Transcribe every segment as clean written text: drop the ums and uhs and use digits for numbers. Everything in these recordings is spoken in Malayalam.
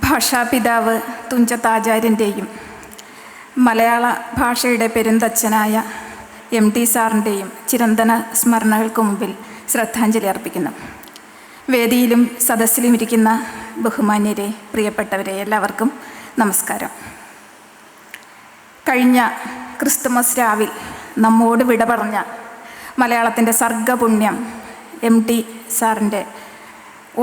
ഭാഷാപിതാവ് തുഞ്ചത്താചാര്യൻ്റെയും മലയാള ഭാഷയുടെ പെരുന്തച്ഛനായ MT സാറിൻ്റെയും ചിരന്തന സ്മരണകൾക്ക് മുമ്പിൽ ശ്രദ്ധാഞ്ജലി അർപ്പിക്കുന്നു. വേദിയിലും സദസ്സിലും ഇരിക്കുന്ന ബഹുമാന്യരെ, പ്രിയപ്പെട്ടവരെ, എല്ലാവർക്കും നമസ്കാരം. കഴിഞ്ഞ ക്രിസ്തുമസ് രാവിൽ നമ്മോട് വിട പറഞ്ഞ മലയാളത്തിൻ്റെ സർഗപുണ്യം MT സാറിൻ്റെ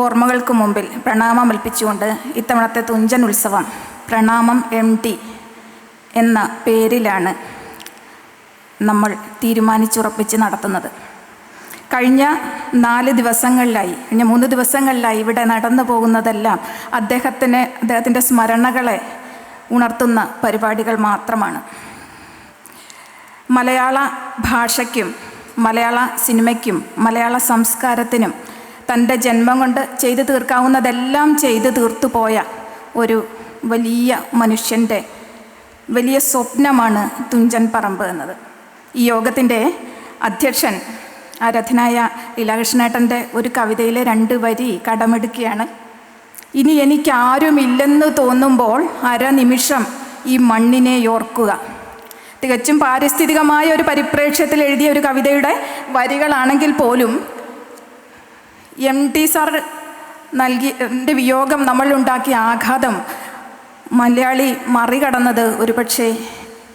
ഓർമ്മകൾക്ക് മുമ്പിൽ പ്രണാമമർപ്പിച്ചുകൊണ്ട് ഇത്തവണത്തെ തുഞ്ചൻ ഉത്സവം പ്രണാമം MT എന്ന പേരിലാണ് നമ്മൾ തീരുമാനിച്ചുറപ്പിച്ച് നടത്തുന്നത്. കഴിഞ്ഞ 3 ദിവസങ്ങളിലായി ഇവിടെ നടന്നു പോകുന്നതെല്ലാം അദ്ദേഹത്തിൻ്റെ സ്മരണകളെ ഉണർത്തുന്ന പരിപാടികൾ മാത്രമാണ്. മലയാള ഭാഷയ്ക്കും മലയാള സിനിമയ്ക്കും മലയാള സംസ്കാരത്തിനും തൻ്റെ ജന്മം കൊണ്ട് ചെയ്തു തീർക്കാവുന്നതെല്ലാം ചെയ്തു തീർത്തുപോയ ഒരു വലിയ മനുഷ്യൻ്റെ വലിയ സ്വപ്നമാണ് തുഞ്ചൻ പറമ്പ് എന്നത്. ഈ യോഗത്തിൻ്റെ അധ്യക്ഷൻ ആരാധനായ ലീലാകൃഷ്ണേട്ടൻ്റെ ഒരു കവിതയിലെ 2 വരി കടമെടുക്കുകയാണ്. ഇനി എനിക്കാരുമില്ലെന്ന് തോന്നുമ്പോൾ അരനിമിഷം ഈ മണ്ണിനെ ഓർക്കുക. തികച്ചും പാരിസ്ഥിതികമായ ഒരു പരിപ്രേക്ഷ്യത്തിൽ എഴുതിയ ഒരു കവിതയുടെ വരികളാണെങ്കിൽ പോലും MT സാർ നൽകിയ വിയോഗം നമ്മളുണ്ടാക്കിയ ആഘാതം മലയാളി മറികടന്നത് ഒരുപക്ഷെ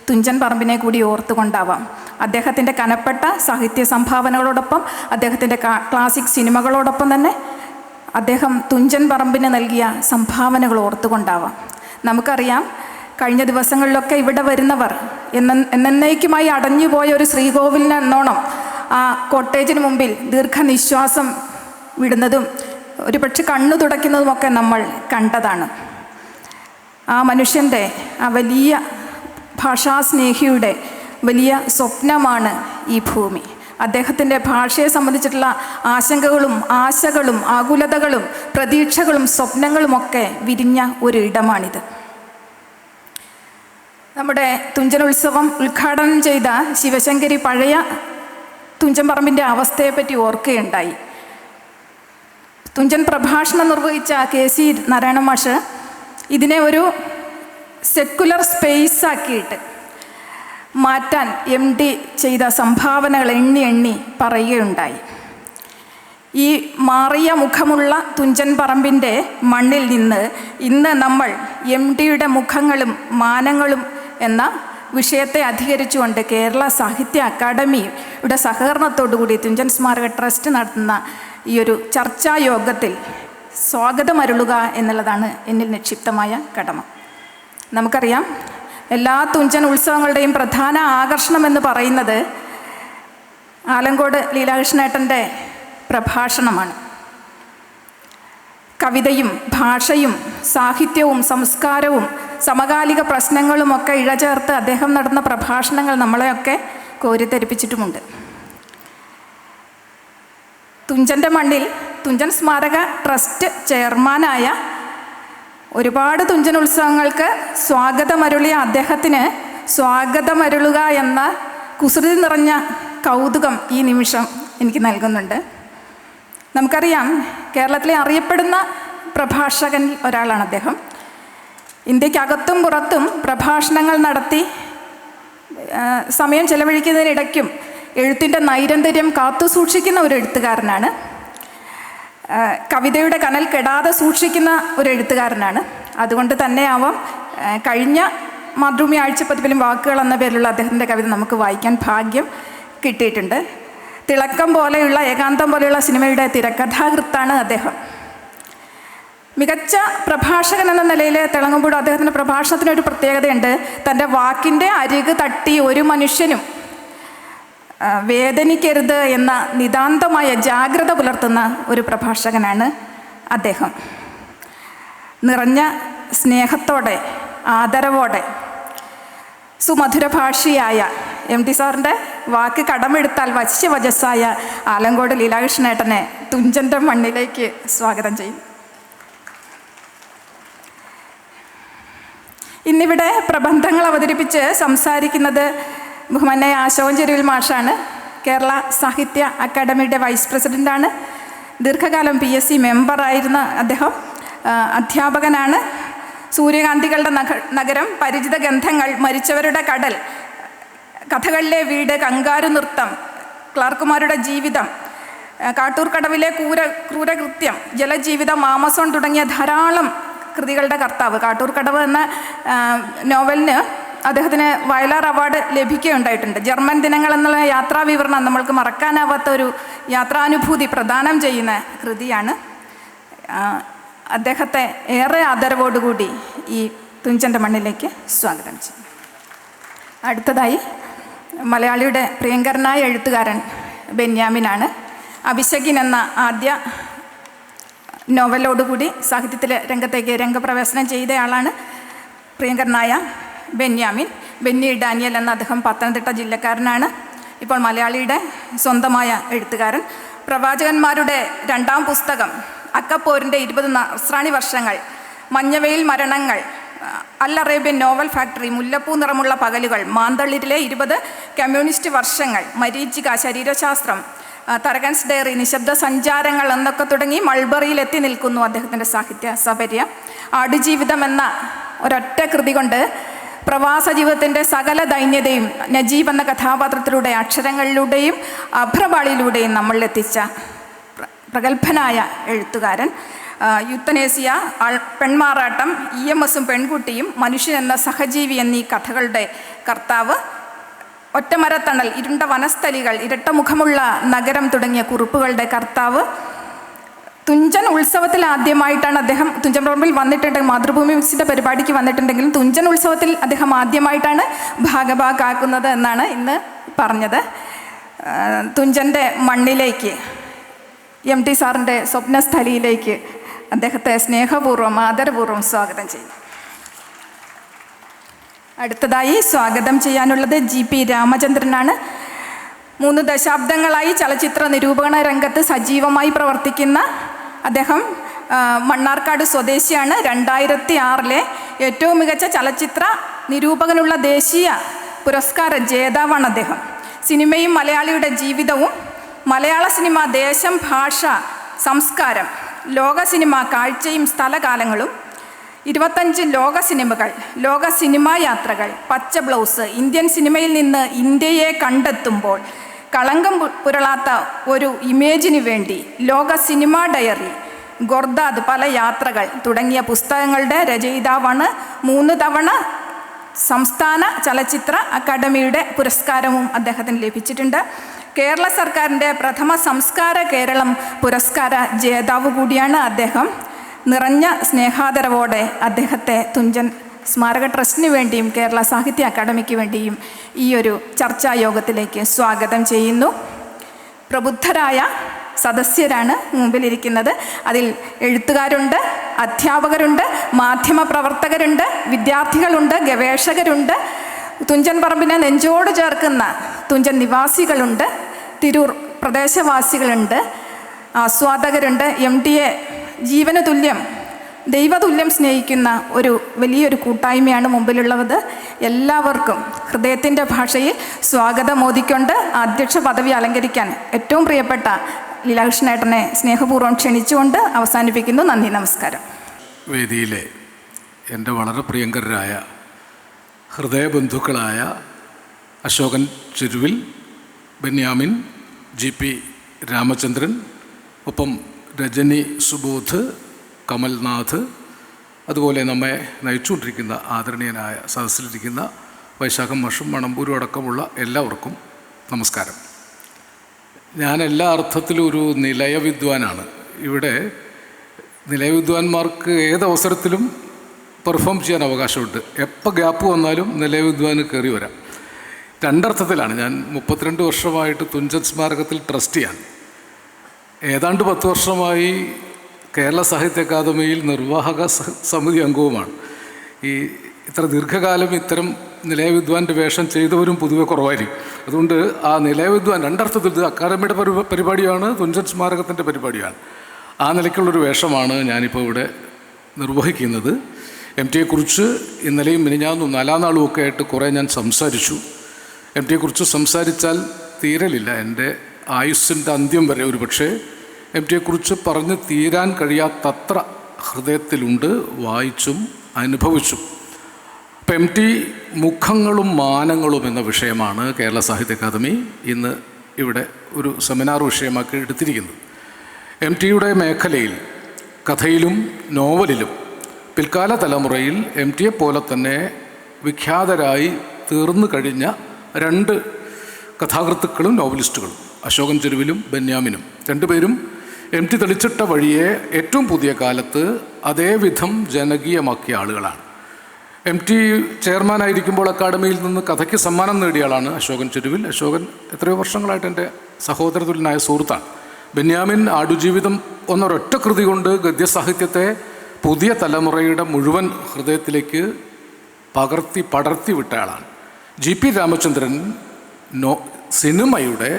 തുഞ്ചൻ പറമ്പിനെ കൂടി ഓർത്തുകൊണ്ടാവാം. അദ്ദേഹത്തിൻ്റെ കനപ്പെട്ട സാഹിത്യ സംഭാവനകളോടൊപ്പം അദ്ദേഹത്തിൻ്റെ ക്ലാസിക് സിനിമകളോടൊപ്പം തന്നെ അദ്ദേഹം തുഞ്ചൻ പറമ്പിന് നൽകിയ സംഭാവനകൾ ഓർത്തുകൊണ്ടാവാം. നമുക്കറിയാം, കഴിഞ്ഞ ദിവസങ്ങളിലൊക്കെ ഇവിടെ വരുന്നവർ എന്നേക്കുമായി അടഞ്ഞുപോയ ഒരു ശ്രീകോവിലിനെന്നോണം ആ കോട്ടേജിന് മുമ്പിൽ ദീർഘനിശ്വാസം വിടുന്നതും ഒരുപക്ഷെ കണ്ണു തുടയ്ക്കുന്നതുമൊക്കെ നമ്മൾ കണ്ടതാണ്. ആ മനുഷ്യൻ്റെ ആ വലിയ ഭാഷാസ്നേഹിയുടെ വലിയ സ്വപ്നമാണ് ഈ ഭൂമി. അദ്ദേഹത്തിൻ്റെ ഭാഷയെ സംബന്ധിച്ചിട്ടുള്ള ആശങ്കകളും ആശകളും ആകുലതകളും പ്രതീക്ഷകളും സ്വപ്നങ്ങളുമൊക്കെ വിരിഞ്ഞ ഒരു ഇടമാണിത്. നമ്മുടെ തുഞ്ചനുത്സവം ഉദ്ഘാടനം ചെയ്ത ശിവശങ്കരി പഴയ തുഞ്ചൻ പറമ്പിൻ്റെ അവസ്ഥയെപ്പറ്റി ഓർക്കുകയുണ്ടായി. തുഞ്ചൻ പ്രഭാഷണം നിർവഹിച്ച KC നാരായണ മാഷ് ഇതിനെ ഒരു സെക്കുലർ സ്പേസ് ആക്കിയിട്ട് മാറ്റാൻ MT ചെയ്ത സംഭാവനകൾ എണ്ണി പറയുകയുണ്ടായി. ഈ മാറിയ മുഖമുള്ള തുഞ്ചൻ പറമ്പിൻ്റെ മണ്ണിൽ നിന്ന് ഇന്ന് നമ്മൾ MTയുടെ മുഖങ്ങളും മാനങ്ങളും എന്ന വിഷയത്തെ അധികരിച്ചുകൊണ്ട് കേരള സാഹിത്യ അക്കാദമിയുടെ സഹകരണത്തോടുകൂടി തുഞ്ചൻ സ്മാരക ട്രസ്റ്റ് നടത്തുന്ന ഈ ഒരു ചർച്ചായോഗത്തിൽ സ്വാഗതമരുളുക എന്നുള്ളതാണ് എന്നിൽ നിക്ഷിപ്തമായ കടമ. നമുക്കറിയാം, എല്ലാ തുഞ്ചൻ ഉത്സവങ്ങളുടെയും പ്രധാന ആകർഷണം എന്ന് പറയുന്നത് ആലങ്കോട് ലീലാകൃഷ്ണേട്ടൻ്റെ പ്രഭാഷണമാണ്. കവിതയും ഭാഷയും സാഹിത്യവും സംസ്കാരവും സമകാലിക പ്രശ്നങ്ങളുമൊക്കെ ഇഴചേർത്ത് അദ്ദേഹം നടന്ന പ്രഭാഷണങ്ങൾ നമ്മളെയൊക്കെ കോരിത്തരിപ്പിച്ചിട്ടുമുണ്ട്. തുഞ്ചൻ്റെ മണ്ണിൽ തുഞ്ചൻ സ്മാരക ട്രസ്റ്റ് ചെയർമാനായ ഒരുപാട് തുഞ്ചൻ ഉത്സവങ്ങൾക്ക് സ്വാഗതമരുളിയ അദ്ദേഹത്തിന് സ്വാഗതമരുളുക എന്ന കുസൃതി നിറഞ്ഞ കൗതുകം ഈ നിമിഷം എനിക്ക് നൽകുന്നുണ്ട്. നമുക്കറിയാം, കേരളത്തിലെ അറിയപ്പെടുന്ന പ്രഭാഷകൻ ഒരാളാണ് അദ്ദേഹം. ഇന്ത്യക്കകത്തും പുറത്തും പ്രഭാഷണങ്ങൾ നടത്തി സമയം ചെലവഴിക്കുന്നതിനിടയ്ക്കും എഴുത്തിൻ്റെ നൈരന്തര്യം കാത്തു സൂക്ഷിക്കുന്ന ഒരു എഴുത്തുകാരനാണ്. കവിതയുടെ കനൽ കെടാതെ സൂക്ഷിക്കുന്ന ഒരു എഴുത്തുകാരനാണ്. അതുകൊണ്ട് തന്നെയാവാം കഴിഞ്ഞ മാതൃഭൂമി ആഴ്ചപ്പതിപ്പിലും വാക്കുകൾ എന്ന പേരിലുള്ള അദ്ദേഹത്തിൻ്റെ കവിത നമുക്ക് വായിക്കാൻ ഭാഗ്യം കിട്ടിയിട്ടുണ്ട്. തിളക്കം പോലെയുള്ള ഏകാന്തം പോലെയുള്ള സിനിമയുടെ തിരക്കഥാകൃത്താണ് അദ്ദേഹം. മികച്ച പ്രഭാഷകൻ എന്ന നിലയിൽ തിളങ്ങുമ്പോഴും അദ്ദേഹത്തിൻ്റെ പ്രഭാഷണത്തിനൊരു പ്രത്യേകതയുണ്ട്. തൻ്റെ വാക്കിൻ്റെ അരികു തട്ടി ഒരു മനുഷ്യനും വേദനിക്കരുത് എന്ന നിതാന്തമായ ജാഗ്രത പുലർത്തുന്ന ഒരു പ്രഭാഷകനാണ് അദ്ദേഹം. നിറഞ്ഞ സ്നേഹത്തോടെ ആദരവോടെ സുമധുരഭാഷിയായ MT സാറിൻ്റെ വാക്ക് കടമെടുത്താൽ വശ്യവചസ്സായ ആലങ്കോട് ലീലാകൃഷ്ണേട്ടനെ തുഞ്ചൻ്റെ മണ്ണിലേക്ക് സ്വാഗതം ചെയ്യും. ഇന്നിവിടെ പ്രബന്ധങ്ങൾ അവതരിപ്പിച്ച് സംസാരിക്കുന്നത് ബഹുമാന്യായ അശോകൻ ചെരുവിൽ മാഷാണ്. കേരള സാഹിത്യ അക്കാദമിയുടെ വൈസ് പ്രസിഡൻ്റാണ്. ദീർഘകാലം PSC മെമ്പറായിരുന്ന അദ്ദേഹം അധ്യാപകനാണ്. സൂര്യകാന്തികളുടെ നഗരം, പരിചിത ഗന്ധങ്ങൾ, മരിച്ചവരുടെ കടൽ, കഥകളിലെ വീട്, കങ്കാരു നൃത്തം, ക്ലാർക്കുമാരുടെ ജീവിതം, കാട്ടൂർ കടവിലെ ക്രൂരകൃത്യം, ജലജീവിതം, ആമസോൺ തുടങ്ങിയ ധാരാളം കൃതികളുടെ കർത്താവ്. കാട്ടൂർ കടവ് എന്ന നോവലിന് അദ്ദേഹത്തിന് വയലാർ അവാർഡ് ലഭിക്കുകയുണ്ടായിട്ടുണ്ട്. ജർമ്മൻ ദിനങ്ങൾ എന്നുള്ള യാത്രാ വിവരണം നമ്മൾക്ക് മറക്കാനാവാത്ത ഒരു യാത്രാനുഭൂതി പ്രദാനം ചെയ്യുന്ന കൃതിയാണ്. അദ്ദേഹത്തെ ഏറെ ആദരവോടുകൂടി ഈ തുഞ്ചൻ്റെ മണ്ണിലേക്ക് സ്വാഗതം ചെയ്യും. അടുത്തതായി മലയാളിയുടെ പ്രിയങ്കരനായ എഴുത്തുകാരൻ ബെന്യാമിനാണ്. അഭിഷകിൻ എന്ന ആദ്യ നോവലോടുകൂടി സാഹിത്യത്തിലെ രംഗത്തേക്ക് രംഗപ്രവേശനം ചെയ്തയാളാണ് പ്രിയങ്കരനായ ബെന്യാമിൻ. ബെന്നി ഡാനിയൽ എന്ന അദ്ദേഹം പത്തനംതിട്ട ജില്ലക്കാരനാണ്. ഇപ്പോൾ മലയാളിയുടെ സ്വന്തമായ എഴുത്തുകാരൻ. പ്രവാചകന്മാരുടെ 2ാം പുസ്തകം, അക്കപ്പോരിൻ്റെ 20 നസ്രാണി വർഷങ്ങൾ, മഞ്ഞവെയിൽ മരണങ്ങൾ, അൽ അറേബ്യൻ നോവൽ ഫാക്ടറി, മുല്ലപ്പൂ നിറമുള്ള പകലുകൾ, മാന്തളിരിലെ 20 കമ്മ്യൂണിസ്റ്റ് വർഷങ്ങൾ, മരീചിക, ശരീരശാസ്ത്രം, തരകൻസ് ഡയറി, നിശബ്ദ സഞ്ചാരങ്ങൾ എന്നൊക്കെ തുടങ്ങി മൾബറിയിൽ എത്തി നിൽക്കുന്നു അദ്ദേഹത്തിൻ്റെ സാഹിത്യ സപര്യം. ആടുജീവിതം എന്ന ഒരൊറ്റ കൃതി കൊണ്ട് പ്രവാസ ജീവിതത്തിൻ്റെ സകല ദൈന്യതയും നജീബ് എന്ന കഥാപാത്രത്തിലൂടെ, അക്ഷരങ്ങളിലൂടെയും അഭ്രപാളിയിലൂടെയും നമ്മളിലെത്തിച്ച പ്രഗത്ഭനായ എഴുത്തുകാരൻ. യുത്തനേസിയ, പെൺമാറാട്ടം, EMSഉം പെൺകുട്ടിയും, മനുഷ്യൻ എന്ന സഹജീവി എന്നീ കഥകളുടെ കർത്താവ്. ഒറ്റമരത്തണൽ, ഇരുണ്ട വനസ്ഥലികൾ, ഇരട്ടമുഖമുള്ള നഗരം തുടങ്ങിയ കുറിപ്പുകളുടെ കർത്താവ്. തുഞ്ചൻ ഉത്സവത്തിൽ ആദ്യമായിട്ടാണ് അദ്ദേഹം തുഞ്ചൻ പറമ്പിൽ വന്നിട്ടുണ്ടെങ്കിൽ, മാതൃഭൂമി മിക്സിൻ്റെ പരിപാടിക്ക് വന്നിട്ടുണ്ടെങ്കിലും തുഞ്ചൻ ഉത്സവത്തിൽ അദ്ദേഹം ആദ്യമായിട്ടാണ് ഭാഗഭാക്കാക്കുന്നത് എന്നാണ് ഇന്ന് പറഞ്ഞത്. തുഞ്ചൻ്റെ മണ്ണിലേക്ക്, MT സാറിൻ്റെ സ്വപ്നസ്ഥലിയിലേക്ക് അദ്ദേഹത്തെ സ്നേഹപൂർവ്വം ആദരപൂർവ്വം സ്വാഗതം ചെയ്യും. അടുത്തതായി സ്വാഗതം ചെയ്യാനുള്ളത് GP രാമചന്ദ്രനാണ്. 3 ദശാബ്ദങ്ങളായി ചലച്ചിത്ര നിരൂപണ രംഗത്ത് സജീവമായി പ്രവർത്തിക്കുന്ന അദ്ദേഹം മണ്ണാർക്കാട് സ്വദേശിയാണ്. 2006 ഏറ്റവും മികച്ച ചലച്ചിത്ര നിരൂപകനുള്ള ദേശീയ പുരസ്കാര ജേതാവാണ് അദ്ദേഹം. സിനിമയും മലയാളിയുടെ ജീവിതവും, മലയാള സിനിമ, ദേശം, ഭാഷ, സംസ്കാരം, ലോക സിനിമ, കാഴ്ചയും സ്ഥലകാലങ്ങളും, 25 ലോക സിനിമകൾ, ലോക സിനിമാ യാത്രകൾ, പച്ച ബ്ലൗസ്, ഇന്ത്യൻ സിനിമയിൽ നിന്ന് ഇന്ത്യയെ കണ്ടെത്തുമ്പോൾ, കളങ്കം പുരളാത്ത ഒരു ഇമേജിന് വേണ്ടി, ലോക സിനിമാ ഡയറി, ഗോർദാദ്, പല യാത്രകൾ തുടങ്ങിയ പുസ്തകങ്ങളുടെ രചയിതാവാണ്. 3 തവണ സംസ്ഥാന ചലച്ചിത്ര അക്കാദമിയുടെ പുരസ്കാരവും അദ്ദേഹത്തിന് ലഭിച്ചിട്ടുണ്ട്. കേരള സർക്കാരിൻ്റെ പ്രഥമ സംസ്കാര കേരളം പുരസ്കാര ജേതാവ് കൂടിയാണ് അദ്ദേഹം. നിറഞ്ഞ സ്നേഹാദരവോടെ അദ്ദേഹത്തെ തുഞ്ചൻ സ്മാരക ട്രസ്റ്റിന് വേണ്ടിയും കേരള സാഹിത്യ അക്കാദമിക്ക് വേണ്ടിയും ഈ ഒരു ചർച്ചാ യോഗത്തിലേക്ക് സ്വാഗതം ചെയ്യുന്നു. പ്രബുദ്ധരായ സദസ്യരാണ് മുമ്പിലിരിക്കുന്നത്. അതിൽ എഴുത്തുകാരുണ്ട്, അധ്യാപകരുണ്ട്, മാധ്യമപ്രവർത്തകരുണ്ട്, വിദ്യാർത്ഥികളുണ്ട്, ഗവേഷകരുണ്ട്, തുഞ്ചൻ പറമ്പിനെ നെഞ്ചോട് ചേർക്കുന്ന തുഞ്ചൻ നിവാസികളുണ്ട്, തിരൂർ പ്രദേശവാസികളുണ്ട്, ആസ്വാദകരുണ്ട്. MTയെ ജീവന് തുല്യം, ദൈവതുല്യം സ്നേഹിക്കുന്ന ഒരു വലിയൊരു കൂട്ടായ്മയാണ് മുമ്പിലുള്ളത്. എല്ലാവർക്കും ഹൃദയത്തിൻ്റെ ഭാഷയിൽ സ്വാഗതം മോദിക്കൊണ്ട് അധ്യക്ഷ പദവി അലങ്കരിക്കാൻ ഏറ്റവും പ്രിയപ്പെട്ട ലീലാകൃഷ്ണേട്ടനെ സ്നേഹപൂർവ്വം ക്ഷണിച്ചുകൊണ്ട് അവസാനിപ്പിക്കുന്നു. നന്ദി, നമസ്കാരം. വേദിയിലെ എൻ്റെ വളരെ പ്രിയങ്കരായ ഹൃദയബന്ധുക്കളായ അശോകൻ ചെരുവിൽ, ബെന്യാമിൻ, GP രാമചന്ദ്രൻ, ഒപ്പം രജനി സുബോധ്, കമൽനാഥ്, അതുപോലെ നമ്മെ നയിച്ചുകൊണ്ടിരിക്കുന്ന ആദരണീയനായ സദസ്സിലിരിക്കുന്ന വൈശാഖം മഷും മണമ്പൂരും അടക്കമുള്ള എല്ലാവർക്കും നമസ്കാരം. ഞാൻ എല്ലാ അർത്ഥത്തിലും ഒരു നിലയവിദ്വാനാണ്. ഇവിടെ നിലയവിദ്വാൻമാർക്ക് ഏതവസരത്തിലും പെർഫോം ചെയ്യാൻ അവകാശമുണ്ട്. എപ്പോൾ ഗ്യാപ്പ് വന്നാലും നിലയവിദ്വാന് കയറി വരാം. 2 അർത്ഥത്തിലാണ്. ഞാൻ 32 വർഷമായിട്ട് തുഞ്ചൻ സ്മാരകത്തിൽ ട്രസ്റ്റിയാണ്. ഏതാണ്ട് 10 വർഷമായി കേരള സാഹിത്യ അക്കാദമിയിൽ നിർവാഹക സമിതി അംഗവുമാണ്. ഇത്ര ദീർഘകാലം ഇത്തരം നിലയവിദ്വാൻ്റെ വേഷം ചെയ്തവരും പൊതുവെ കുറവായിരിക്കും. അതുകൊണ്ട് ആ നിലയവിദ്വാൻ 2 അർത്ഥത്തിൽ ഇത് അക്കാദമിയുടെ പരിപാടിയാണ്, തുഞ്ചൻ സ്മാരകത്തിൻ്റെ പരിപാടിയാണ്. ആ നിലയ്ക്കുള്ളൊരു വേഷമാണ് ഞാനിപ്പോൾ ഇവിടെ നിർവഹിക്കുന്നത്. MTയെക്കുറിച്ച് ഇന്നലെയും മിനിഞ്ഞാന്നും 4-ാം നാളും ഒക്കെ ആയിട്ട് കുറേ ഞാൻ സംസാരിച്ചു. MTയെക്കുറിച്ച് സംസാരിച്ചാൽ തീരലില്ല. എൻ്റെ ആയുസ്സിൻ്റെ അന്ത്യം വരെ ഒരു പക്ഷേ MTയെക്കുറിച്ച് പറഞ്ഞ് തീരാൻ കഴിയാത്തത്ര ഹൃദയത്തിലുണ്ട്, വായിച്ചും അനുഭവിച്ചും. ഇപ്പം എം ടി മുഖങ്ങളും മാനങ്ങളും എന്ന വിഷയമാണ് കേരള സാഹിത്യ അക്കാദമി ഇന്ന് ഇവിടെ ഒരു സെമിനാർ വിഷയമാക്കി എടുത്തിരിക്കുന്നത്. എം ടിയുടെ മേഖലയിൽ കഥയിലും നോവലിലും പിൽക്കാല തലമുറയിൽ എം ടിയെ പോലെ തന്നെ വിഖ്യാതരായി തീർന്നു കഴിഞ്ഞ രണ്ട് കഥാകൃത്തുക്കളും നോവലിസ്റ്റുകളും, അശോകൻ ചെരുവിലും ബെന്യാമിനും, രണ്ടുപേരും എം ടി തെളിച്ചിട്ട വഴിയെ ഏറ്റവും പുതിയ കാലത്ത് അതേവിധം ജനകീയമാക്കിയ ആളുകളാണ്. എം ടി ചെയർമാനായിരിക്കുമ്പോൾ അക്കാദമിയിൽ നിന്ന് കഥയ്ക്ക് സമ്മാനം നേടിയ ആളാണ് അശോകൻ ചെരുവിൽ. അശോകൻ എത്രയോ വർഷങ്ങളായിട്ട് എൻ്റെ സഹോദരതുല്യനായ സുഹൃത്താണ്. ബെന്യാമിൻ ആടുജീവിതം ഒന്നൊരൊറ്റ കൃതി കൊണ്ട് ഗദ്യസാഹിത്യത്തെ പുതിയ തലമുറയുടെ മുഴുവൻ ഹൃദയത്തിലേക്ക് പടർത്തി വിട്ട ആളാണ്. ജി പി രാമചന്ദ്രൻ സിനിമയുടെ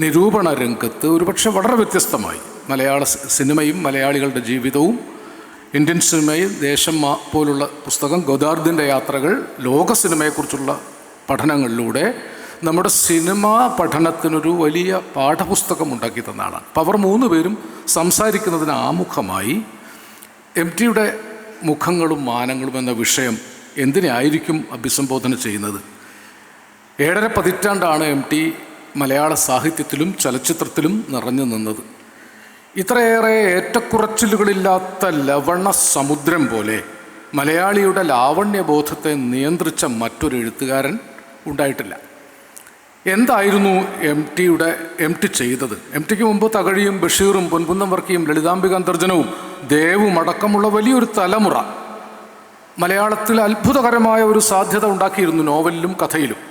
നിരൂപണ രംഗത്ത് ഒരുപക്ഷെ വളരെ വ്യത്യസ്തമായി മലയാള സിനിമയും മലയാളികളുടെ ജീവിതവും, ഇന്ത്യൻ സിനിമയിൽ ദേശം പോലുള്ള പുസ്തകം, ഗോദാർദിൻ്റെ യാത്രകൾ, ലോക സിനിമയെക്കുറിച്ചുള്ള പഠനങ്ങളിലൂടെ നമ്മുടെ സിനിമാ പഠനത്തിനൊരു വലിയ പാഠപുസ്തകം ഉണ്ടാക്കി തന്ന ആളാണ്. അപ്പോൾ അവർ മൂന്ന് പേരും സംസാരിക്കുന്നതിന് ആമുഖമായി എം ടിയുടെ മുഖങ്ങളും മാനങ്ങളും എന്ന വിഷയം എന്തിനായിരിക്കും അഭിസംബോധന ചെയ്യുന്നത്? 7.5 പതിറ്റാണ്ടാണ് എം ടി മലയാള സാഹിത്യത്തിലും ചലച്ചിത്രത്തിലും നിറഞ്ഞു നിന്നത്. ഇത്രയേറെ ഏറ്റക്കുറച്ചിലുകളില്ലാത്ത ലവണ സമുദ്രം പോലെ മലയാളിയുടെ ലാവണ്യബോധത്തെ നിയന്ത്രിച്ച മറ്റൊരു എഴുത്തുകാരൻ ഉണ്ടായിട്ടില്ല. എന്തായിരുന്നു എം ടി ചെയ്തത്? എം ടിക്ക് മുമ്പ് തകഴിയും ബഷീറും പൊൻകുന്നം വർക്കിയും ലളിതാംബിക അന്തർജനവും ദേവും അടക്കമുള്ള വലിയൊരു തലമുറ മലയാളത്തിൽ അത്ഭുതകരമായ ഒരു സാധ്യത ഉണ്ടാക്കിയിരുന്നു നോവലിലും കഥയിലും.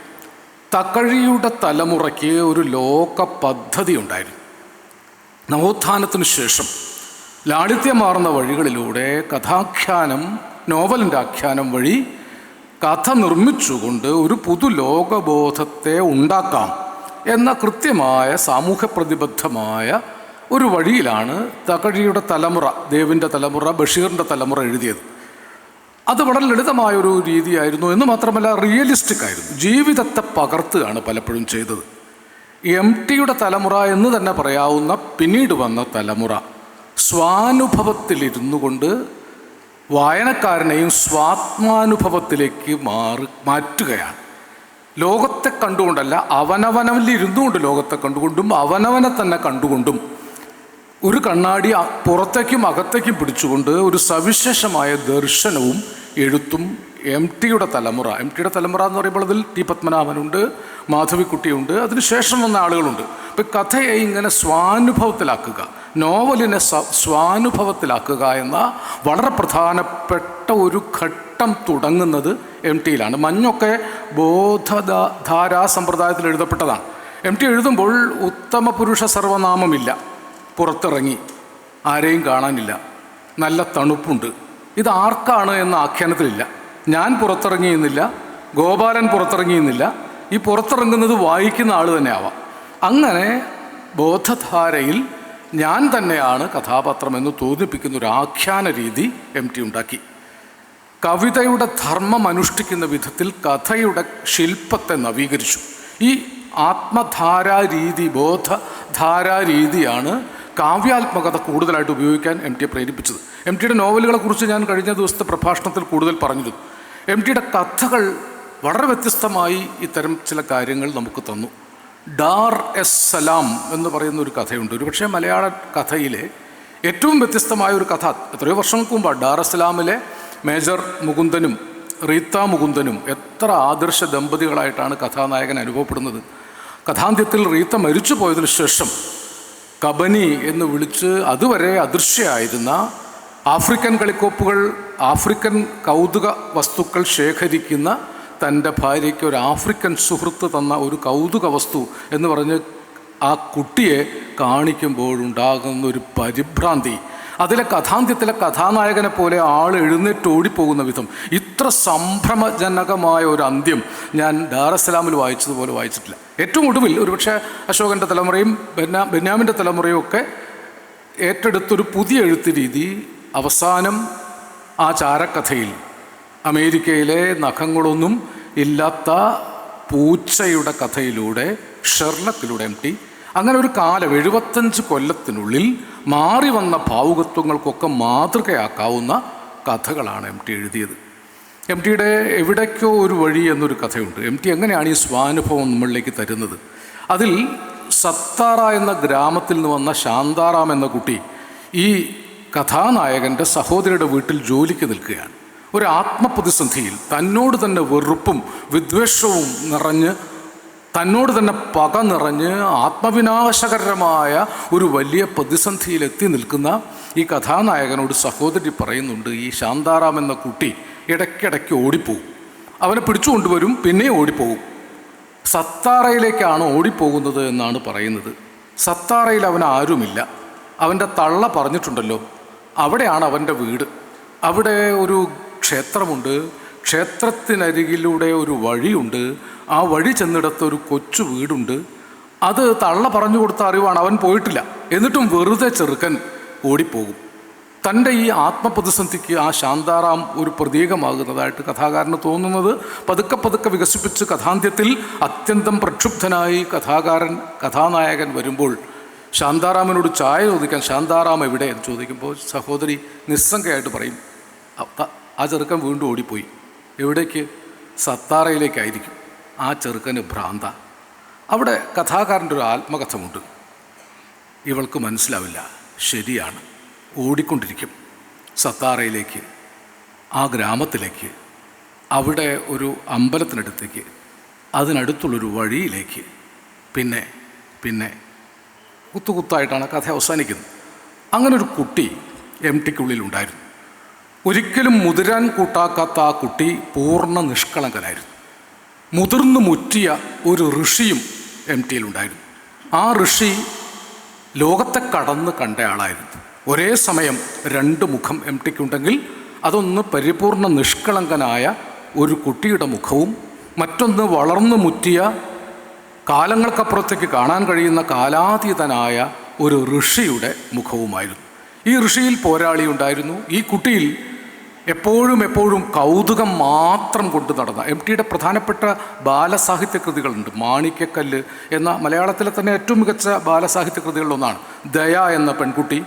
തകഴിയുടെ തലമുറയ്ക്ക് ഒരു ലോക പദ്ധതി ഉണ്ടായിരുന്നു. നവോത്ഥാനത്തിനു ശേഷം ലാളിത്യമാർന്ന വഴികളിലൂടെ കഥാഖ്യാനം, നോവലിൻ്റെ ആഖ്യാനം വഴി കഥ നിർമ്മിച്ചുകൊണ്ട് ഒരു പുതുലോകബോധത്തെ ഉണ്ടാക്കാം എന്ന കൃത്യമായ സാമൂഹ്യ പ്രതിബദ്ധമായ ഒരു വഴിയിലാണ് തകഴിയുടെ തലമുറ, ദേവിൻ്റെ തലമുറ, ബഷീറിൻ്റെ തലമുറ എഴുതിയത്. അത് വളരെ ലളിതമായൊരു രീതിയായിരുന്നു എന്ന് മാത്രമല്ല റിയലിസ്റ്റിക് ആയിരുന്നു. ജീവിതത്തെ പകർത്തുകയാണ് പലപ്പോഴും ചെയ്തത്. എം ടിയുടെ തലമുറ എന്ന് തന്നെ പറയാവുന്ന പിന്നീട് വന്ന തലമുറ സ്വാനുഭവത്തിലിരുന്നു കൊണ്ട് വായനക്കാരനെയും സ്വാത്മാനുഭവത്തിലേക്ക് മാറ്റുകയാണ്. ലോകത്തെ കണ്ടുകൊണ്ടല്ല, അവനവനിലിരുന്നു കൊണ്ട് ലോകത്തെ കണ്ടുകൊണ്ടും അവനവനെ തന്നെ കണ്ടുകൊണ്ടും ഒരു കണ്ണാടി പുറത്തേക്കും അകത്തേക്കും പിടിച്ചുകൊണ്ട് ഒരു സവിശേഷമായ ദർശനവും എഴുത്തും എം ടിയുടെ തലമുറ എന്ന് പറയുമ്പോൾ അതിൽ ടി പത്മനാഭനുണ്ട്, മാധവിക്കുട്ടിയുണ്ട്, അതിനുശേഷം വന്ന ആളുകളുണ്ട്. ഇപ്പം കഥയെ ഇങ്ങനെ സ്വാനുഭവത്തിലാക്കുക, നോവലിനെ സ്വാനുഭവത്തിലാക്കുക എന്ന വളരെ പ്രധാനപ്പെട്ട ഒരു ഘട്ടം തുടങ്ങുന്നത് എം ടിയിലാണ്. മഞ്ഞൊക്കെ ബോധധാരാ സമ്പ്രദായത്തിൽ എഴുതപ്പെട്ടതാണ്. എം ടി എഴുതുമ്പോൾ ഉത്തമ പുരുഷ സർവനാമമില്ല, പുറത്തിറങ്ങി ആരെയും കാണാനില്ല, നല്ല തണുപ്പുണ്ട്, ഇത് ആർക്കാണ് എന്ന ആഖ്യാനത്തിലില്ല. ഞാൻ പുറത്തിറങ്ങിയെന്നില്ല, ഗോപാലൻ പുറത്തിറങ്ങിയെന്നില്ല, ഈ പുറത്തിറങ്ങുന്നത് വായിക്കുന്ന ആൾ തന്നെ ആവാം. അങ്ങനെ ബോധധാരയിൽ ഞാൻ തന്നെയാണ് കഥാപാത്രം എന്ന് തോന്നിപ്പിക്കുന്ന ഒരു ആഖ്യാന രീതി എം ടി ഉണ്ടാക്കി. കവിതയുടെ ധർമ്മം അനുഷ്ഠിക്കുന്ന വിധത്തിൽ കഥയുടെ ശില്പത്തെ നവീകരിച്ചു. ഈ ആത്മധാരാ രീതി, ബോധധാരാ രീതിയാണ് കാവ്യാത്മകത കൂടുതലായിട്ട് ഉപയോഗിക്കാൻ എം ടിയെ പ്രേരിപ്പിച്ചത്. എം ടിയുടെ നോവലുകളെക്കുറിച്ച് ഞാൻ കഴിഞ്ഞ ദിവസത്തെ പ്രഭാഷണത്തിൽ കൂടുതൽ പറഞ്ഞിരുന്നു. എം ടിയുടെ കഥകൾ വളരെ വ്യത്യസ്തമായി ഇത്തരം ചില കാര്യങ്ങൾ നമുക്ക് തന്നു. ഡാർ എസ് സലാം എന്ന് പറയുന്ന ഒരു കഥയുണ്ട്. ഒരുപക്ഷെ മലയാള കഥയിലെ ഏറ്റവും വ്യത്യസ്തമായ ഒരു കഥ. എത്രയോ വർഷങ്ങൾക്ക് മുമ്പാണ് ഡാർ എസ് സലാമിലെ മേജർ മുകുന്ദനും റീത്ത മുകുന്ദനും എത്ര ആദർശ ദമ്പതികളായിട്ടാണ് കഥാനായകൻ അനുഭവപ്പെടുന്നത്. കഥാന്ത്യത്തിൽ റീത്ത മരിച്ചു പോയതിനു ശേഷം കബനി എന്ന് വിളിച്ച് അതുവരെ അദൃശ്യമായിരുന്ന ആഫ്രിക്കൻ കളിക്കോപ്പുകൾ, ആഫ്രിക്കൻ കൗതുക വസ്തുക്കൾ ശേഖരിക്കുന്ന തൻ്റെ ഭാര്യയ്ക്ക് ഒരു ആഫ്രിക്കൻ സുഹൃത്ത് തന്ന ഒരു കൗതുക വസ്തു എന്ന് പറഞ്ഞ് ആ കുട്ടിയെ കാണിക്കുമ്പോഴുണ്ടാകുന്ന ഒരു പരിഭ്രാന്തി, അതിലെ കഥാന്ത്യത്തിലെ കഥാനായകനെ പോലെ ആൾ എഴുന്നേറ്റ് ഓടിപ്പോകുന്ന വിധം ഇത്ര സംഭ്രമജനകമായ ഒരു അന്ത്യം ഞാൻ ഡാറസ്സലാമിൽ വായിച്ചതുപോലെ വായിച്ചിട്ടില്ല. ഏറ്റവും ഒടുവിൽ ഒരുപക്ഷെ അശോകൻ്റെ തലമുറയും ബെന്യാമിൻ്റെ തലമുറയും ഒക്കെ ഏറ്റെടുത്തൊരു പുതിയ എഴുത്ത് രീതി അവസാനം ആ ചാരക്കഥയിൽ അമേരിക്കയിലെ നഖങ്ങളൊന്നും ഇല്ലാത്ത പൂച്ചയുടെ കഥയിലൂടെ, ഷെർലക്കിലൂടെ എം ടി അങ്ങനെ ഒരു കാലം 75 കൊല്ലത്തിനുള്ളിൽ മാറി വന്ന ഭാവുകത്വങ്ങൾക്കൊക്കെ മാതൃകയാക്കാവുന്ന കഥകളാണ് എം ടി എഴുതിയത്. എം ടിയുടെ എവിടേക്കോ ഒരു വഴി എന്നൊരു കഥയുണ്ട്. എം ടി എങ്ങനെയാണ് ഈ സ്വാനുഭവം നമ്മളിലേക്ക് തരുന്നത്? അതിൽ സത്താറ എന്ന ഗ്രാമത്തിൽ നിന്ന് വന്ന ശാന്താറാം എന്ന കുട്ടി ഈ കഥാനായകൻ്റെ സഹോദരിയുടെ വീട്ടിൽ ജോലിക്ക് നിൽക്കുകയാണ്. ഒരു ആത്മപ്രതിസന്ധിയിൽ തന്നോട് തന്നെ വെറുപ്പും വിദ്വേഷവും നിറഞ്ഞ്, തന്നോട് തന്നെ പക നിറഞ്ഞ് ആത്മവിനാശകരമായ ഒരു വലിയ പ്രതിസന്ധിയിലെത്തി നിൽക്കുന്ന ഈ കഥാനായകനോട് സഹോദരി പറയുന്നുണ്ട്, ഈ ശാന്താറാം എന്ന കുട്ടി ഇടയ്ക്കിടയ്ക്ക് ഓടിപ്പോകും, അവനെ പിടിച്ചു കൊണ്ടുവരും, പിന്നെ ഓടിപ്പോകും. സത്താറയിലേക്കാണ് ഓടിപ്പോകുന്നത് എന്നാണ് പറയുന്നത്. സത്താറയിൽ അവൻ ആരുമില്ല. അവൻ്റെ തള്ള പറഞ്ഞിട്ടുണ്ടല്ലോ, അവിടെയാണ് അവൻ്റെ വീട്. അവിടെ ഒരു ക്ഷേത്രമുണ്ട്, ക്ഷേത്രത്തിനരികിലൂടെ ഒരു വഴിയുണ്ട്, ആ വഴി ചെന്നിടത്ത് ഒരു കൊച്ചു വീടുണ്ട്. അത് തള്ള പറഞ്ഞു കൊടുത്ത അറിവാണ്, അവൻ പോയിട്ടില്ല. എന്നിട്ടും വെറുതെ ചെറുക്കൻ ഓടിപ്പോകും. തൻ്റെ ഈ ആത്മപ്രതിസന്ധിക്ക് ആ ശാന്താറാം ഒരു പ്രതീകമാകുന്നതായിട്ട് കഥാകാരന് തോന്നുന്നത് പതുക്കെ പതുക്കെ വികസിപ്പിച്ച് കഥാന്ത്യത്തിൽ അത്യന്തം പ്രക്ഷുബ്ധനായി കഥാനായകൻ വരുമ്പോൾ ശാന്താറാമിനോട് ചായ ചോദിക്കാൻ, ശാന്താറാം എവിടെ എന്ന് ചോദിക്കുമ്പോൾ സഹോദരി നിസ്സംഗയായിട്ട് പറയും, ആ ചെറുക്കൻ വീണ്ടും ഓടിപ്പോയി. എവിടേക്ക്? സത്താറയിലേക്കായിരിക്കും. ആ ചെറുക്കന് ഭ്രാന്ത. അവിടെ കഥാകാരൻ്റെ ഒരു ആത്മകഥമുണ്ട്. ഇവൾക്ക് മനസ്സിലാവില്ല, ശരിയാണ്, ഓടിക്കൊണ്ടിരിക്കും സത്താറയിലേക്ക്, ആ ഗ്രാമത്തിലേക്ക്, അവിടെ ഒരു അമ്പലത്തിനടുത്തേക്ക്, അതിനടുത്തുള്ളൊരു വഴിയിലേക്ക്. പിന്നെ പിന്നെ കുത്തുകുത്തായിട്ടാണ് കഥ അവസാനിക്കുന്നത്. അങ്ങനൊരു കുട്ടി എം ടിക്കുള്ളിലുണ്ടായിരുന്നു. ഒരിക്കലും മുതിരാൻ കൂട്ടാക്കാത്ത ആ കുട്ടി പൂർണ്ണ നിഷ്കളങ്കനായിരുന്നു. മുതിർന്നു മുറ്റിയ ഒരു ഋഷിയും എം ടിയിലുണ്ടായിരുന്നു. ആ ഋഷി ലോകത്തെ കടന്ന് കണ്ട ആളായിരുന്നു. ഒരേ സമയം 2 മുഖം എം ടിക്കുണ്ടെങ്കിൽ അതൊന്ന് പരിപൂർണ നിഷ്കളങ്കനായ ഒരു കുട്ടിയുടെ മുഖവും മറ്റൊന്ന് വളർന്നു മുറ്റിയ കാലങ്ങൾക്കപ്പുറത്തേക്ക് കാണാൻ കഴിയുന്ന കാലാതീതനായ ഒരു ഋഷിയുടെ മുഖവുമായിരുന്നു. ഈ ഋഷിയിൽ പോരാളിയുണ്ടായിരുന്നു. ഈ കുട്ടിയിൽ എപ്പോഴും കൗതുകം മാത്രം കൊണ്ട് നടന്ന എം ടിയുടെ പ്രധാനപ്പെട്ട ബാലസാഹിത്യ കൃതികളുണ്ട്. മാണിക്യക്കല്ല് എന്ന മലയാളത്തിലെ തന്നെ ഏറ്റവും മികച്ച ബാലസാഹിത്യ കൃതികളിലൊന്നാണ് ദയ എന്ന പെൺകുട്ടി.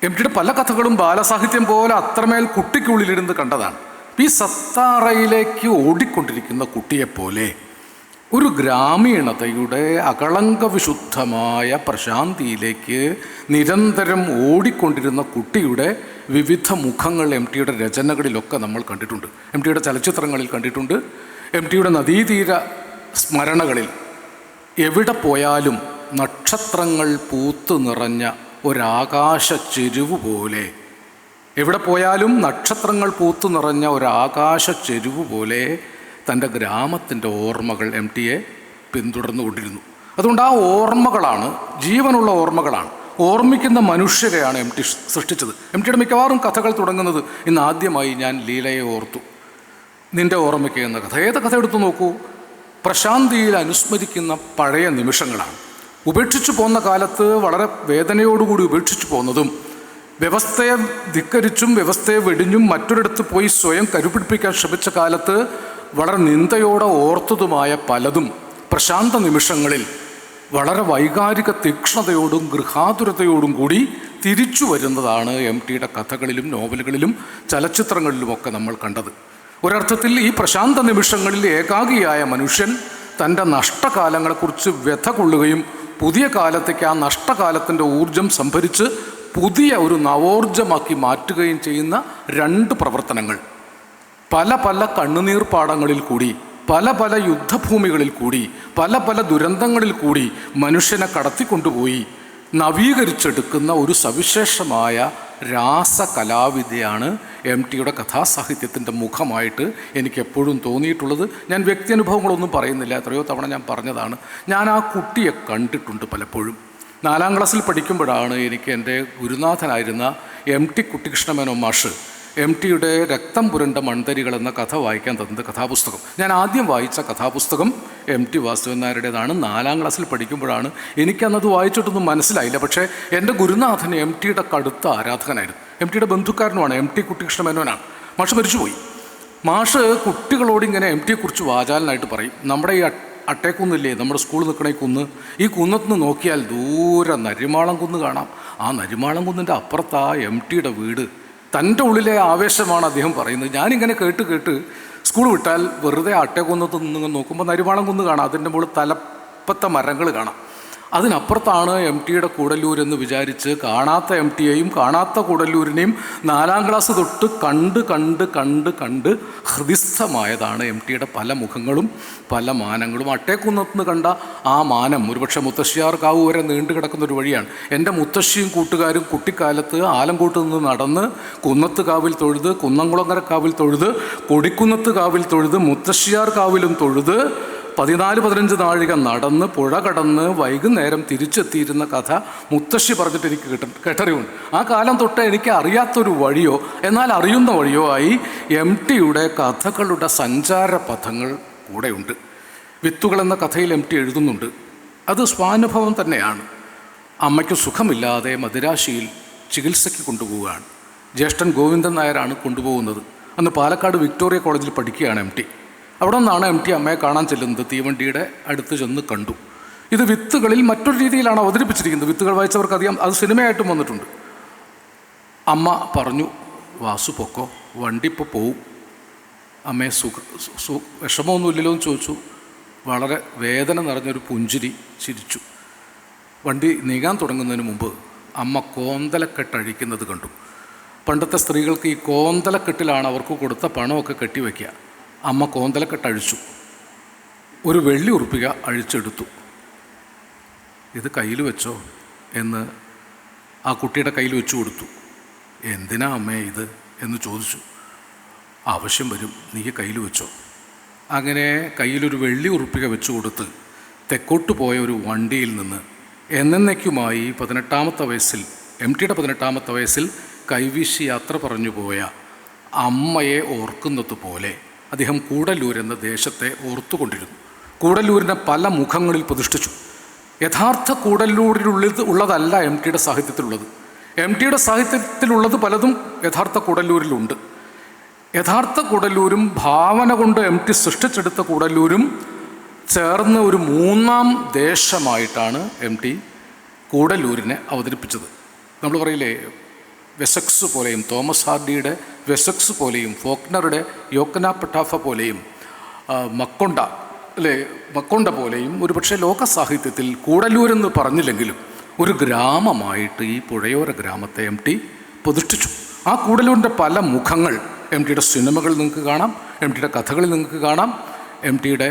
എം ടിയുടെ പല കഥകളും ബാലസാഹിത്യം പോലെ അത്രമേൽ കുട്ടിക്കുള്ളിലിരുന്ന് കണ്ടതാണ്. ഈ സത്താറയിലേക്ക് ഓടിക്കൊണ്ടിരിക്കുന്ന കുട്ടിയെപ്പോലെ ഒരു ഗ്രാമീണതയുടെ അകളങ്കവിശുദ്ധമായ പ്രശാന്തിയിലേക്ക് നിരന്തരം ഓടിക്കൊണ്ടിരുന്ന കുട്ടിയുടെ വിവിധ മുഖങ്ങൾ എം ടിയുടെ രചനകളിലൊക്കെ നമ്മൾ കണ്ടിട്ടുണ്ട്. എം ടിയുടെ ചലച്ചിത്രങ്ങളിൽ കണ്ടിട്ടുണ്ട്. എം ടിയുടെ നദീതീര സ്മരണകളിൽ എവിടെ പോയാലും നക്ഷത്രങ്ങൾ പൂത്തു നിറഞ്ഞ ഒരാകാശ ചെരുവ് പോലെ, എവിടെ പോയാലും നക്ഷത്രങ്ങൾ പൂത്തു നിറഞ്ഞ ഒരാകാശ ചെരുവ് പോലെ തൻ്റെ ഗ്രാമത്തിൻ്റെ ഓർമ്മകൾ എം ടിയെ പിന്തുടർന്നുകൊണ്ടിരുന്നു. അതുകൊണ്ട് ആ ഓർമ്മകളാണ്, ജീവനുള്ള ഓർമ്മകളാണ്, ഓർമ്മിക്കുന്ന മനുഷ്യരെയാണ് എം ടി സൃഷ്ടിച്ചത്. എം ടിയുടെ മിക്കവാറും കഥകൾ തുടങ്ങുന്നത് ഇന്ന് ആദ്യമായി ഞാൻ ലീലയെ ഓർത്തു, നിൻ്റെ ഓർമ്മയ്ക്ക് എന്ന കഥ. ഏത് കഥ എടുത്തു നോക്കൂ, പ്രശാന്തിയിൽ അനുസ്മരിക്കുന്ന പഴയ നിമിഷങ്ങളാണ്. ഉപേക്ഷിച്ചു പോന്ന കാലത്ത് വളരെ വേദനയോടുകൂടി ഉപേക്ഷിച്ചു പോന്നതും, വ്യവസ്ഥയെ ധിക്കരിച്ചും വ്യവസ്ഥയെ വെടിഞ്ഞും മറ്റൊരിടത്ത് പോയി സ്വയം കരുപിടിപ്പിക്കാൻ ശ്രമിച്ച കാലത്ത് വളരെ നിന്ദയോടെ ഓർത്തതുമായ പലതും പ്രശാന്ത നിമിഷങ്ങളിൽ വളരെ വൈകാരിക തീക്ഷ്ണതയോടും ഗൃഹാതുരതയോടും കൂടി തിരിച്ചു വരുന്നതാണ് എം ടിയുടെ കഥകളിലും നോവലുകളിലും ചലച്ചിത്രങ്ങളിലുമൊക്കെ നമ്മൾ കണ്ടത്. ഒരർത്ഥത്തിൽ ഈ പ്രശാന്ത നിമിഷങ്ങളിൽ ഏകാഗിയായ മനുഷ്യൻ തൻ്റെ നഷ്ടകാലങ്ങളെക്കുറിച്ച് വ്യഥ കൊള്ളുകയും പുതിയ കാലത്തേക്ക് ആ നഷ്ടകാലത്തിൻ്റെ ഊർജം സംഭരിച്ച് പുതിയ ഒരു നവോർജമാക്കി മാറ്റുകയും ചെയ്യുന്ന 2 പ്രവർത്തനങ്ങൾ. പല പല കണ്ണുനീർ പാടങ്ങളിൽ കൂടി, പല പല യുദ്ധഭൂമികളിൽ കൂടി, പല പല ദുരന്തങ്ങളിൽ കൂടി മനുഷ്യനെ കടത്തിക്കൊണ്ടുപോയി നവീകരിച്ചെടുക്കുന്ന ഒരു സവിശേഷമായ രാസകലാവിദ്യയാണ് എം ടിയുടെ കഥാസാഹിത്യത്തിൻ്റെ മുഖമായിട്ട് എനിക്കെപ്പോഴും തോന്നിയിട്ടുള്ളത്. ഞാൻ വ്യക്തിയനുഭവങ്ങളൊന്നും പറയുന്നില്ല, എത്രയോ തവണ ഞാൻ പറഞ്ഞതാണ്. ഞാൻ ആ കുട്ടിയെ കണ്ടിട്ടുണ്ട് പലപ്പോഴും. 4ാം ക്ലാസ്സിൽ പഠിക്കുമ്പോഴാണ് എനിക്ക് എൻ്റെ ഗുരുനാഥനായിരുന്ന എം ടി കുട്ടിക്കൃഷ്ണമേനോൻ മാഷ് എം ടിയുടെ രക്തം പുരണ്ട മൺതരികൾ എന്ന കഥ വായിക്കാൻ തന്നത് കഥാപുസ്തകം. ഞാൻ ആദ്യം വായിച്ച കഥാപുസ്തകം എം ടി വാസുദേവൻ നായരുടേതാണ്. 4ാം ക്ലാസ്സിൽ പഠിക്കുമ്പോഴാണ്. എനിക്കന്നത് വായിച്ചിട്ടൊന്നും മനസ്സിലായില്ല. പക്ഷേ എൻ്റെ ഗുരുനാഥൻ എം ടിയുടെ കടുത്ത ആരാധകനായിരുന്നു. എം ടിയുടെ ബന്ധുക്കാരനുമാണ്, എം ടി കുട്ടിക്കൃഷ്ണമേനോനാണ്. മാഷ് മരിച്ചുപോയി. മാഷ് കുട്ടികളോട് ഇങ്ങനെ എം ടിയെക്കുറിച്ച് വാചാലനായിട്ട് പറയും. നമ്മുടെ ഈ അട്ടേക്കുന്നില്ലേ നമ്മുടെ സ്കൂൾ നിൽക്കണ ഈ കുന്ന്, ഈ കുന്നത്ത് നിന്ന് നോക്കിയാൽ ദൂരെ നരിമാളം കുന്ന് കാണാം. ആ നരിമാളം കുന്നിൻ്റെ അപ്പുറത്താ MTയുടെ വീട്. തൻ്റെ ഉള്ളിലെ ആവേശമാണ് അദ്ദേഹം പറയുന്നത്. ഞാനിങ്ങനെ കേട്ട് സ്കൂൾ വിട്ടാൽ വെറുതെ അട്ടേക്കുന്നത്ത് നിന്ന് നോക്കുമ്പോൾ നരിമാളം കുന്ന് കാണാം, അതിൻ്റെ മുകളിൽ തലപ്പത്ത മരങ്ങൾ കാണാം. അതിനപ്പുറത്താണ് MTയുടെ കൂടല്ലൂർ എന്ന് വിചാരിച്ച് കാണാത്ത MTയെയും കാണാത്ത കൂടല്ലൂരിനെയും 4ാം ക്ലാസ് തൊട്ട് കണ്ട് ഹൃദിസ്ഥമായതാണ് MTയുടെ പല മുഖങ്ങളും പല മാനങ്ങളും. അട്ടേക്കുന്നത്ത് കണ്ട ആ മാനം ഒരുപക്ഷെ മുത്തശ്ശിയാർ കാവ് വരെ നീണ്ടു കിടക്കുന്നൊരു വഴിയാണ്. എൻ്റെ മുത്തശ്ശിയും കൂട്ടുകാരും കുട്ടിക്കാലത്ത് ആലങ്കോട്ട് നിന്ന് നടന്ന് കുന്നത്ത് കാവിൽ തൊഴുത്, കുന്നംകുളങ്ങര കാവിൽ തൊഴുത്, കൊടിക്കുന്നത്ത് കാവിൽ തൊഴുത്, മുത്തശ്ശിയാർ കാവിലും തൊഴുത് 14-15 നാഴിക നടന്ന് പുഴ കടന്ന് വൈകുന്നേരം തിരിച്ചെത്തിയിരുന്ന കഥ മുത്തശ്ശി പറഞ്ഞിട്ട് എനിക്ക് കേട്ടറിവുണ്ട്. ആ കാലം തൊട്ട് എനിക്ക് അറിയാത്തൊരു വഴിയോ എന്നാൽ അറിയുന്ന വഴിയോ ആയി MTയുടെ കഥകളുടെ സഞ്ചാരപഥങ്ങൾ കൂടെയുണ്ട്. വിത്തുകൾ എന്ന കഥയിൽ MT എഴുതുന്നുണ്ട്. അത് സ്വാനുഭവം തന്നെയാണ്. അമ്മയ്ക്ക് സുഖമില്ലാതെ മദിരാശിയിൽ ചികിത്സയ്ക്ക് കൊണ്ടുപോവുകയാണ്. ജ്യേഷ്ഠൻ ഗോവിന്ദൻ നായരാണ് കൊണ്ടുപോകുന്നത്. അന്ന് പാലക്കാട് വിക്ടോറിയ കോളേജിൽ പഠിക്കുകയാണ് MT. അവിടെ നിന്നാണ് MT അമ്മയെ കാണാൻ ചെല്ലുന്നത്. തീവണ്ടിയുടെ അടുത്ത് ചെന്ന് കണ്ടു. ഇത് വിത്തുകളിൽ മറ്റൊരു രീതിയിലാണ് അവതരിപ്പിച്ചിരിക്കുന്നത്. വിത്തുകൾ വായിച്ചവർക്ക് അധികം അത് സിനിമയായിട്ടും വന്നിട്ടുണ്ട്. അമ്മ പറഞ്ഞു, വാസു പൊക്കോ, വണ്ടി ഇപ്പോൾ പോവും. അമ്മയെ വിഷമമൊന്നുമില്ലല്ലോ എന്ന് ചോദിച്ചു. വളരെ വേദന നിറഞ്ഞൊരു പുഞ്ചിരി ചിരിച്ചു. വണ്ടി നീങ്ങാൻ തുടങ്ങുന്നതിന് മുമ്പ് അമ്മ കോന്തലക്കെട്ടഴിക്കുന്നത് കണ്ടു. പണ്ടത്തെ സ്ത്രീകൾക്ക് ഈ കോന്തലക്കെട്ടിലാണ് അവർക്ക് കൊടുത്ത പണമൊക്കെ കെട്ടിവെക്കുക. അമ്മ കോന്തലക്കെട്ടഴിച്ചു. ഒരു വെള്ളി ഉറുപ്പിക അഴിച്ചെടുത്തു. ഇത് കയ്യിൽ വെച്ചോ എന്ന് ആ കുട്ടിയുടെ കയ്യിൽ വെച്ചു കൊടുത്തു. എന്തിനാ അമ്മേ ഇത് എന്ന് ചോദിച്ചു. ആവശ്യം വരും, നീ കയ്യിൽ വെച്ചോ. അങ്ങനെ കയ്യിലൊരു വെള്ളി ഉറുപ്പിക വെച്ചു കൊടുത്ത് തെക്കോട്ട് പോയ ഒരു വണ്ടിയിൽ നിന്ന് എന്നേക്കുമായി 18ാമത്തെ വയസ്സിൽ MTയുടെ 18ാമത്തെ വയസ്സിൽ കൈവീശി യാത്ര പറഞ്ഞു പോയ അമ്മയെ ഓർക്കുന്നത് പോലെ അദ്ദേഹം കൂടല്ലൂർ എന്ന ദേശത്തെ ഓർത്തുകൊണ്ടിരുന്നു. കൂടല്ലൂരിനെ പല മുഖങ്ങളിൽ പ്രതിഷ്ഠിച്ചു. യഥാർത്ഥ കൂടല്ലൂരിലുള്ളതല്ല MTയുടെ സാഹിത്യത്തിലുള്ളത്. MTയുടെ സാഹിത്യത്തിലുള്ളത് പലതും യഥാർത്ഥ കൂടല്ലൂരിലുണ്ട്. യഥാർത്ഥ കൂടല്ലൂരും ഭാവന കൊണ്ട് MT സൃഷ്ടിച്ചെടുത്ത കൂടല്ലൂരും ചേർന്ന് ഒരു 3ാം ദേശമായിട്ടാണ് MT കൂടല്ലൂരിനെ അവതരിപ്പിച്ചത്. നമ്മൾ പറയില്ലേ, വെസക്സ് പോലെയും തോമസ് ഹാർഡിയുടെ വെസക്സ് പോലെയും ഫോക്നറുടെ യോക്കന പട്ടാഫ പോലെയും മക്കൊണ്ട പോലെയും ഒരുപക്ഷെ ലോക സാഹിത്യത്തിൽ കൂടല്ലൂരെന്ന് പറഞ്ഞില്ലെങ്കിലും ഒരു ഗ്രാമമായിട്ട് ഈ പുഴയോര ഗ്രാമത്തെ MT പ്രതിഷ്ഠിച്ചു. ആ കൂടല്ലൂരിൻ്റെ പല മുഖങ്ങൾ MTയുടെ സിനിമകളിൽ നിങ്ങൾക്ക് കാണാം, MTയുടെ കഥകളിൽ നിങ്ങൾക്ക് കാണാം, MTയുടെ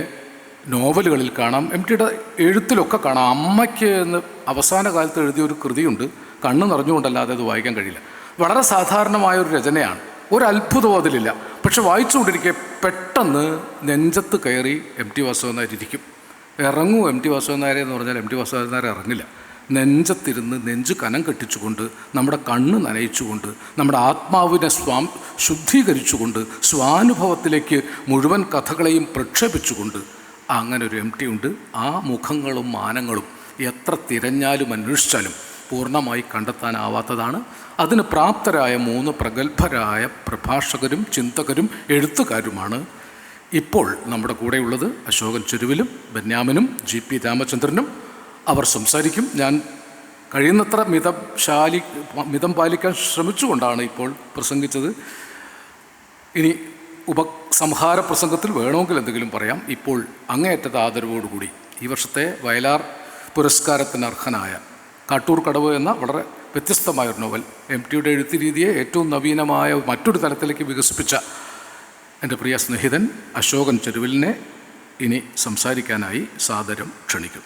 നോവലുകളിൽ കാണാം, MTയുടെ എഴുത്തിലൊക്കെ കാണാം. അമ്മയ്ക്ക് എന്ന് അവസാന കാലത്ത് എഴുതിയൊരു കൃതിയുണ്ട്. കണ്ണ് നിറഞ്ഞുകൊണ്ടല്ലാതെ അത് വായിക്കാൻ കഴിയില്ല. വളരെ സാധാരണമായൊരു രചനയാണ്, ഒരത്ഭുതവും അതിലില്ല. പക്ഷെ വായിച്ചുകൊണ്ടിരിക്കെ പെട്ടെന്ന് നെഞ്ചത്ത് കയറി MT വാസുദേവൻ നായർ ഇരിക്കും. ഇറങ്ങൂ MT വാസുദേവൻ നായരെ എന്ന് പറഞ്ഞാൽ MT വാസുദേവൻ നായർ ഇറങ്ങില്ല. നെഞ്ചത്തിരുന്ന് നെഞ്ച് കനം കെട്ടിച്ചുകൊണ്ട് നമ്മുടെ കണ്ണ് നനയിച്ചുകൊണ്ട് നമ്മുടെ ആത്മാവിനെ ശുദ്ധീകരിച്ചുകൊണ്ട് സ്വാനുഭവത്തിലേക്ക് മുഴുവൻ കഥകളെയും പ്രക്ഷേപിച്ചുകൊണ്ട് അങ്ങനെ ഒരു MT ഉണ്ട്. ആ മുഖങ്ങളും മാനങ്ങളും എത്ര തിരഞ്ഞാലും അന്വേഷിച്ചാലും പൂർണ്ണമായി കണ്ടെത്താനാവാത്തതാണ്. അതിന് പ്രാപ്തരായ 3 പ്രഗത്ഭരായ പ്രഭാഷകരും ചിന്തകരും എഴുത്തുകാരുമാണ് ഇപ്പോൾ നമ്മുടെ കൂടെയുള്ളത്. അശോകൻ ചെരുവിലും ബെന്യാമിനും GP രാമചന്ദ്രനും. അവർ സംസാരിക്കും. ഞാൻ കഴിയുന്നത്ര മിതം പാലിക്കാൻ ശ്രമിച്ചുകൊണ്ടാണ് ഇപ്പോൾ പ്രസംഗിച്ചത്. ഇനി ഉപസംഹാര പ്രസംഗത്തിൽ വേണമെങ്കിൽ എന്തെങ്കിലും പറയാം. ഇപ്പോൾ അങ്ങേയറ്റത്തെ ആദരവോടുകൂടി ഈ വർഷത്തെ വയലാർ പുരസ്കാരത്തിന് അർഹനായ കാട്ടൂർ കടവ് എന്ന വളരെ വ്യത്യസ്തമായൊരു നോവൽ MTയുടെ എഴുത്ത് രീതിയെ ഏറ്റവും നവീനമായ മറ്റൊരു തലത്തിലേക്ക് വികസിപ്പിച്ച എൻ്റെ പ്രിയ സ്നേഹിതൻ അശോകൻ ചെരുവിലിനെ ഇനി സംസാരിക്കാനായി സാദരം ക്ഷണിക്കും.